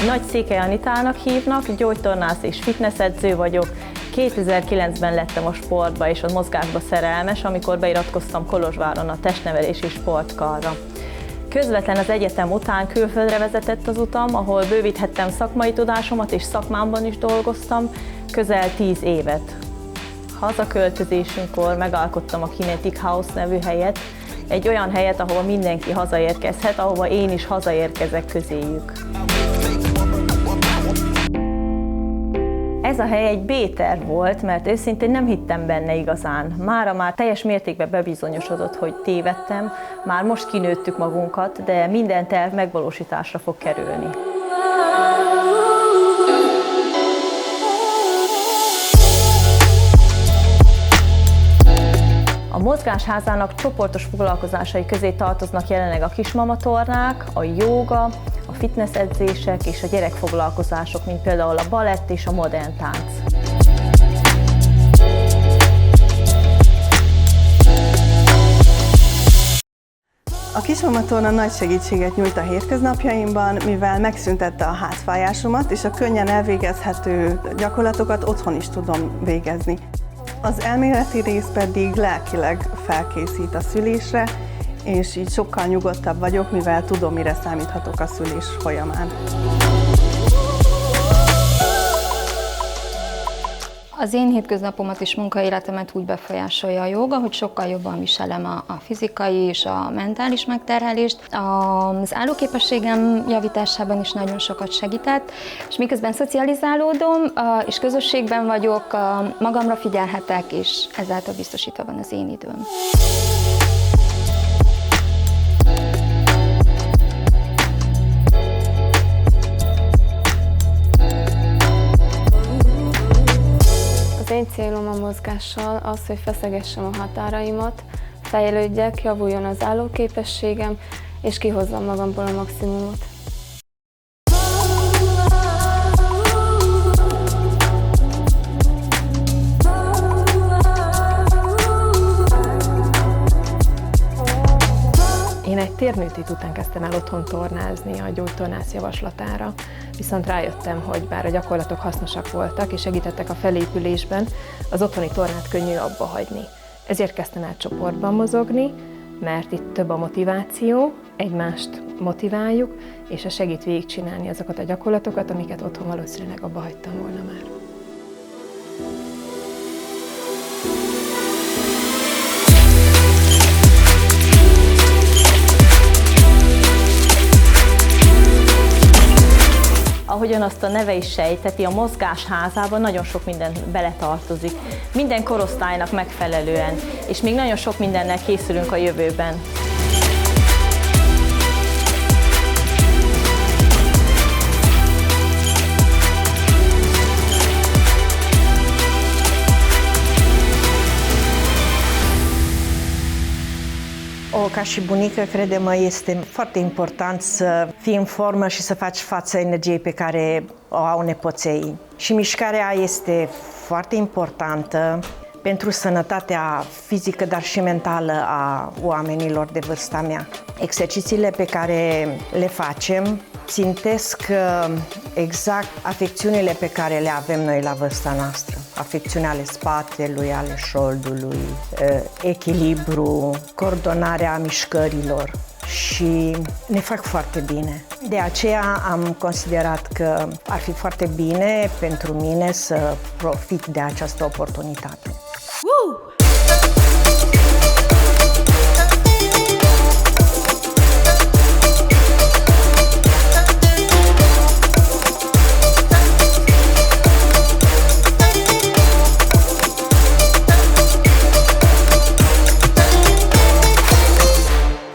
Nagy Székely Anitának hívnak, gyógytornász és fitnessedző vagyok. 2009-ben lettem a sportba és a mozgásba szerelmes, amikor beiratkoztam Kolozsváron a testnevelési sportkarra. Közvetlen az egyetem után külföldre vezetett az utam, ahol bővíthettem szakmai tudásomat és szakmámban is dolgoztam, közel 10 évet. Hazaköltözésünkkor megalkottam a Kinetic House nevű helyet, egy olyan helyet, ahova mindenki hazaérkezhet, ahova én is hazaérkezek közéjük. Ez a hely egy B-terv volt, mert őszintén nem hittem benne igazán. Mára már teljes mértékben bebizonyosodott, hogy tévedtem, már most kinőttük magunkat, de minden terv megvalósításra fog kerülni. A Mozgásházának csoportos foglalkozásai közé tartoznak jelenleg a kismamatornák, a jóga, a fitnessedzések és a gyerekfoglalkozások, mint például a balett és a modern tánc. A kismamatorna nagy segítséget nyújt a hétköznapjaimban, mivel megszüntette a hátfájásomat, és a könnyen elvégezhető gyakorlatokat otthon is tudom végezni. Az elméleti rész pedig lelkileg felkészít a szülésre, és így sokkal nyugodtabb vagyok, mivel tudom, mire számíthatok a szülés folyamán. Az én hétköznapomat és munkaéletemet úgy befolyásolja a jóga, hogy sokkal jobban viselem a fizikai és a mentális megterhelést. Az állóképességem javításában is nagyon sokat segített, és miközben szocializálódom és közösségben vagyok, magamra figyelhetek, és ezáltal biztosítva van az én időm. Az én célom a mozgással az, hogy feszegessem a határaimat, fejlődjek, javuljon az állóképességem, és kihozzam magamból a maximumot. Én egy térműtét után kezdtem el otthon tornázni a gyógytornász javaslatára, viszont rájöttem, hogy bár a gyakorlatok hasznosak voltak és segítettek a felépülésben, az otthoni tornát könnyű abba hagyni. Ezért kezdtem el csoportban mozogni, mert itt több a motiváció, egymást motiváljuk, és ez segít végigcsinálni azokat a gyakorlatokat, amiket otthon valószínűleg abba hagytam volna már. Ahogyan azt a neve is sejteti, a Mozgásházában nagyon sok minden beletartozik. Minden korosztálynak megfelelően, és még nagyon sok mindennel készülünk a jövőben. Ca și bunică, crede-mă, este foarte important să fii în formă și să faci față energiei pe care o au nepoței. Și mișcarea este foarte importantă pentru sănătatea fizică, dar și mentală a oamenilor de vârsta mea. Exercițiile pe care le facem țintesc exact afecțiunile pe care le avem noi la vârsta noastră. Afecțiuni ale spatelui, ale șoldului, echilibru, coordonarea mișcărilor și ne fac foarte bine. De aceea am considerat că ar fi foarte bine pentru mine să profit de această oportunitate.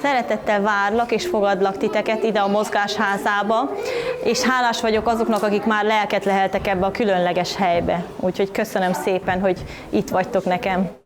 Szeretettel várlak és fogadlak titeket ide a Mozgásházába, és hálás vagyok azoknak, akik már lelket leheltek ebbe a különleges helybe. Úgyhogy köszönöm szépen, hogy itt vagytok nekem.